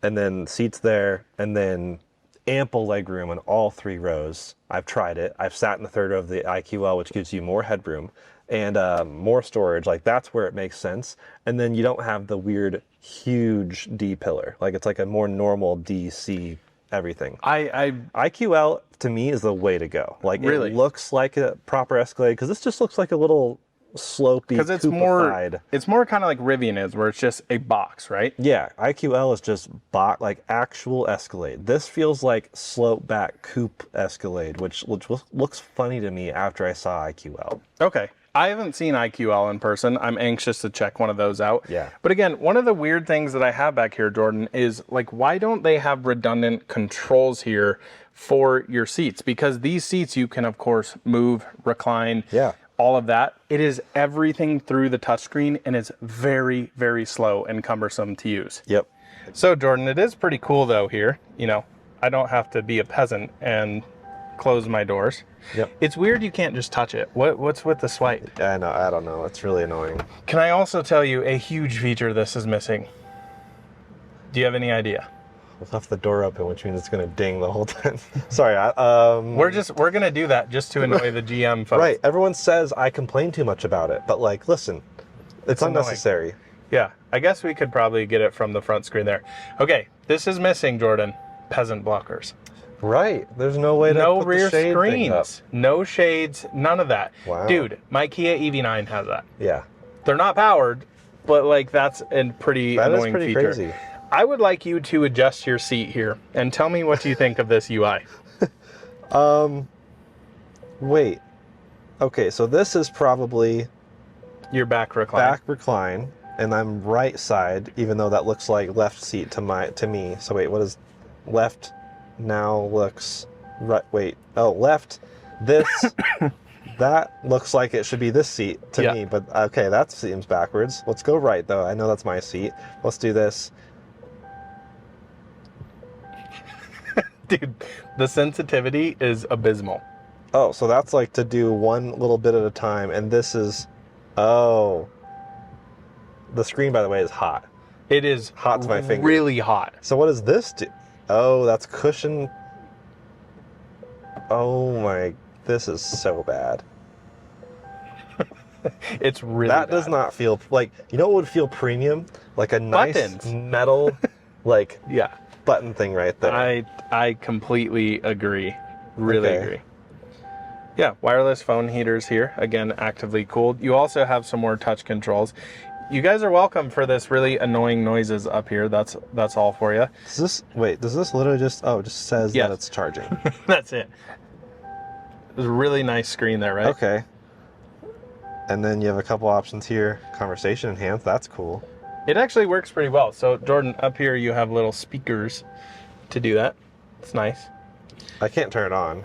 and then seats there, and then ample legroom in all 3 rows. I've tried it. I've sat in the third row of the IQL, which gives you more headroom and more storage. Like that's where it makes sense. And then you don't have the weird, huge D pillar. Like it's like a more normal DC everything. IQL to me is the way to go. Like really? It looks like a proper Escalade, because this just looks like a little slopey, because it's more kind of like Rivian is, where it's just a box, right? Yeah, IQL is just like actual Escalade. This feels like slope back coupe Escalade, which looks funny to me after I saw IQL. Okay, I haven't seen IQL in person. I'm anxious to check one of those out. Yeah. But again, one of the weird things that I have back here, Jordan, is like, why don't they have redundant controls here for your seats? Because these seats you can of course move, recline. Yeah. All of that. It is everything through the touchscreen, and it's very, very slow and cumbersome to use. Yep. So Jordan, it is pretty cool though here. You know, I don't have to be a peasant and close my doors. Yep. It's weird you can't just touch it. What's with the swipe? I know. I don't know. It's really annoying. Can I also tell you a huge feature this is missing? Do you have any idea? We left the door open, which means it's going to ding the whole time. Sorry. We're gonna do that just to annoy the GM folks. Right. Everyone says I complain too much about it, but like, listen, it's unnecessary. Annoying. Yeah, I guess we could probably get it from the front screen there. Okay, this is missing, Jordan. Peasant blockers. Right. There's no way to No put rear the shade thing up. screens, no shades, none of that. Wow. Dude, my Kia EV9 has that. Yeah. They're not powered, but like that's a pretty annoying pretty feature. crazy. I would like you to adjust your seat here and tell me what you think of this UI. Wait. Okay, so this is probably Your back recline. back recline, and I'm right side, even though that looks like left seat to me. So wait, what is left now looks right? Wait, oh, left. This that looks like it should be this seat to me, but okay, that seems backwards. Let's go right though. I know that's my seat. Let's do this. Dude, the sensitivity is abysmal. Oh, so that's like to do one little bit at a time, and this is, oh. The screen, by the way, is hot. It is Hot to my finger. really hot. So what does this do? Oh, that's cushion. Oh my, this is so bad. It's really That bad. does not feel, like, you know what would feel premium? Like a nice Buttons. metal, like, Yeah. button thing right there. I completely agree. Really Okay. agree. Yeah, wireless phone heaters here. Again, actively cooled. You also have some more touch controls. You guys are welcome for this really annoying noises up here. That's all for you. Does this, wait, does this literally just, oh, it just says Yes. that it's charging. That's it. There's a really nice screen there, right? Okay. And then you have a couple options here. Conversation enhanced, that's cool. It actually works pretty well. So Jordan, up here you have little speakers to do that. It's nice. I can't turn it on,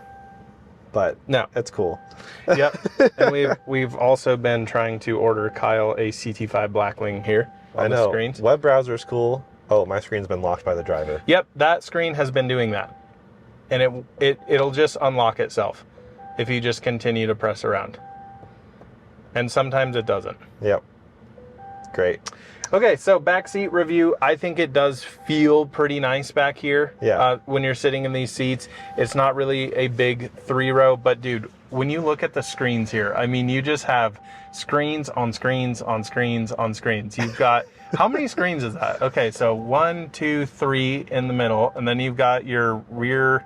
but No. it's cool. Yep. And we've also been trying to order Kyle a CT5 Blackwing here on I know. the screens. Web browser is cool. Oh, my screen's been locked by the driver. Yep, that screen has been doing that. And it'll just unlock itself if you just continue to press around. And sometimes it doesn't. Yep. Great. Okay, so backseat review. I think it does feel pretty nice back here. Yeah. When you're sitting in these seats, it's not really a big 3-row, but dude, when you look at the screens here, I mean, you just have screens on screens on screens on screens. You've got, how many screens is that? Okay, so 1, 2, 3 in the middle, and then you've got your rear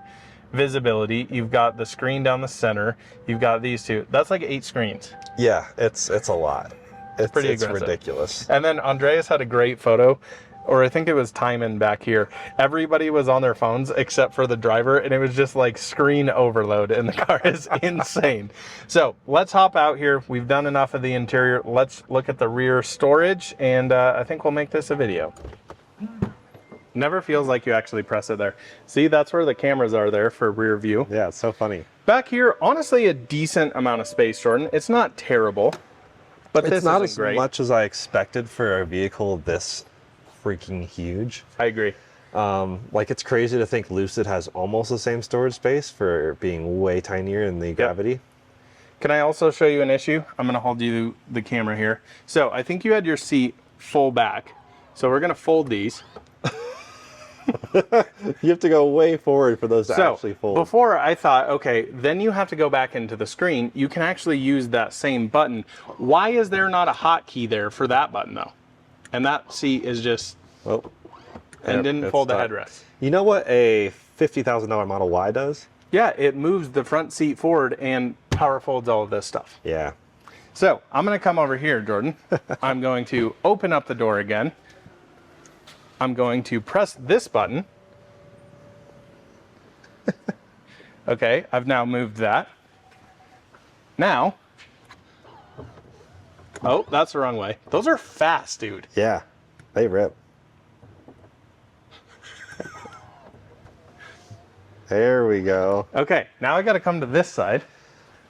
visibility. You've got the screen down the center. You've got these two. That's like 8 screens. Yeah, it's a lot. It's pretty it's aggressive. ridiculous. And then Andreas had a great photo, or I think it was Timon back here. Everybody was on their phones except for the driver, and it was just like screen overload in the car. Is insane. So let's hop out here. We've done enough of the interior. Let's look at the rear storage, and I think we'll make this a video. Never feels like you actually press it there. See, that's where the cameras are there for rear view. Yeah, it's so funny. Back here, honestly, a decent amount of space, Jordan. It's not terrible, but It's this not isn't as great. much as I expected for a vehicle this freaking huge. I agree. Like, it's crazy to think Lucid has almost the same storage space for being way tinier in the Gravity. Can I also show you an issue? I'm going to hold you the camera here. So I think you had your seat full back. So we're going to fold these. You have to go way forward for those to actually fold. Before I thought, okay, then you have to go back into the screen. You can actually use that same button. Why is there not a hotkey there for that button though? And that seat is just, Well, and didn't it's fold the not- headrest. You know what a $50,000 Model Y does? Yeah, it moves the front seat forward and power folds all of this stuff. Yeah. So I'm going to come over here, Jordan. I'm going to open up the door again. I'm going to press this button. Okay, I've now moved that. Now, oh, that's the wrong way. Those are fast, dude. Yeah. They rip. There we go. Okay, now I got to come to this side.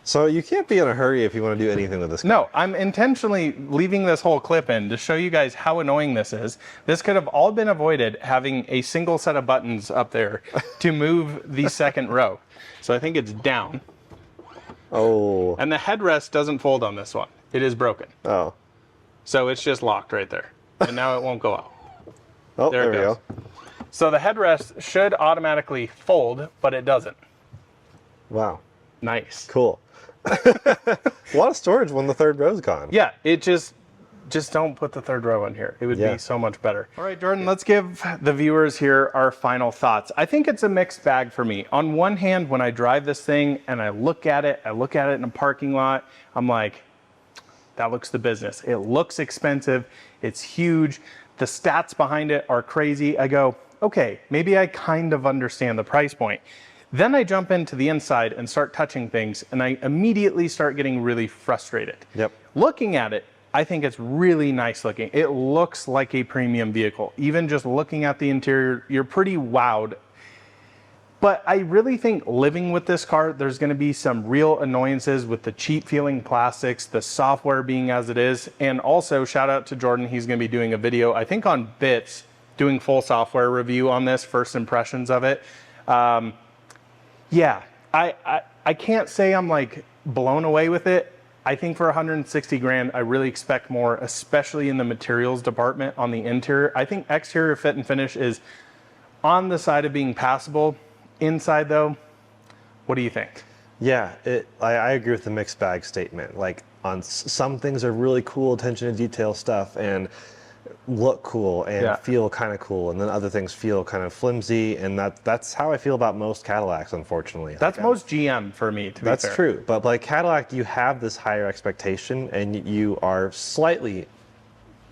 So you can't be in a hurry if you want to do anything with this car. No, I'm intentionally leaving this whole clip in to show you guys how annoying this is. This could have all been avoided having a single set of buttons up there to move the second row. So I think it's down. Oh. And the headrest doesn't fold on this one. It is broken. Oh. So it's just locked right there. And now it won't go out. Oh, there we it goes. go. So the headrest should automatically fold, but it doesn't. Wow. Nice. Cool. A lot of storage when the third row's gone. Yeah, it just don't put the third row in here. It would be so much better. All right, Jordan, let's give the viewers here our final thoughts. I think it's a mixed bag for me. On one hand, when I drive this thing and I look at it in a parking lot, I'm like, that looks the business. It looks expensive. It's huge. The stats behind it are crazy. I go, okay, maybe I kind of understand the price point. Then I jump into the inside and start touching things, and I immediately start getting really frustrated. Yep. Looking at it, I think it's really nice looking. It looks like a premium vehicle. Even just looking at the interior, you're pretty wowed. But I really think living with this car, there's going to be some real annoyances with the cheap feeling plastics, the software being as it is, and also shout out to Jordan. He's going to be doing a video, I think on Bits, doing full software review on this, first impressions of it. Yeah, I can't say I'm like blown away with it. I think for 160 grand, I really expect more, especially in the materials department on the interior. I think exterior fit and finish is on the side of being passable. Inside though, what do you think? Yeah, I agree with the mixed bag statement. Like on some things are really cool attention to detail stuff and look cool and feel kind of cool, and then other things feel kind of flimsy, and that's how I feel about most Cadillacs, unfortunately. That's like most GM for me, to be fair. That's true, but like Cadillac, you have this higher expectation, and you are slightly,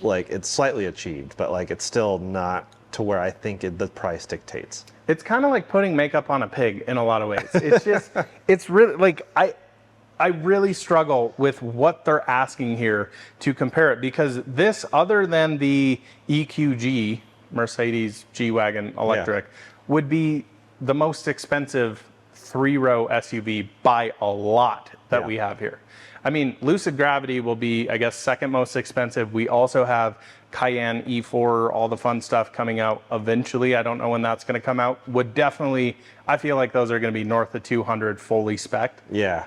like it's slightly achieved, but like it's still not to where I think the price dictates. It's kind of like putting makeup on a pig in a lot of ways. It's just, it's really like I really struggle with what they're asking here to compare it, because this, other than the EQG, Mercedes G-Wagon electric, would be the most expensive three-row SUV by a lot that we have here. I mean, Lucid Gravity will be, I guess, second most expensive. We also have Cayenne E4, all the fun stuff coming out eventually. I don't know when that's going to come out. Would definitely, I feel like those are going to be north of 200 fully spec'd. Yeah.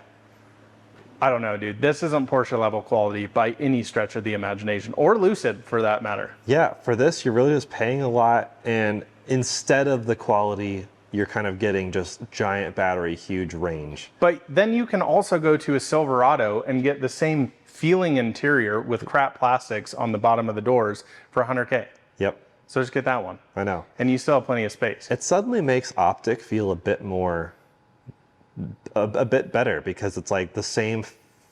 I don't know, dude. This isn't Porsche level quality by any stretch of the imagination, or Lucid for that matter. Yeah, for this, you're really just paying a lot, and instead of the quality, you're kind of getting just giant battery, huge range. But then you can also go to a Silverado and get the same feeling interior with crap plastics on the bottom of the doors for 100K. Yep. So just get that one. I know. And you still have plenty of space. It suddenly makes Optic feel a bit more, a bit better, because it's like the same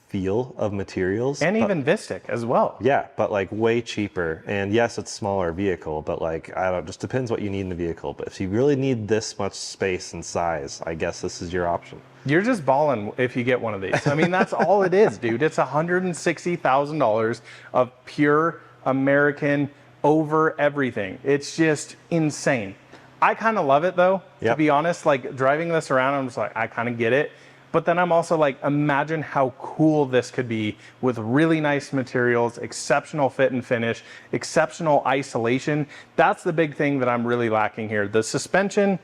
feel of materials. And even Vistic as well. Yeah, but like way cheaper. And yes, it's a smaller vehicle, but like, I don't, just depends what you need in the vehicle. But if you really need this much space and size, I guess this is your option. You're just balling if you get one of these. I mean, that's all it is, dude. It's $160,000 of pure American over everything. It's just insane. I kind of love it though, to be honest. Like driving this around, I'm just like, I kind of get it. But then I'm also like, imagine how cool this could be with really nice materials, exceptional fit and finish, exceptional isolation. That's the big thing that I'm really lacking here. The suspension,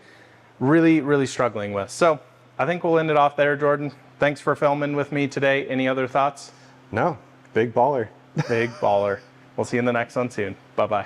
really, really struggling with. So I think we'll end it off there, Jordan. Thanks for filming with me today. Any other thoughts? No, big baller. Big baller. We'll see you in the next one soon. Bye-bye.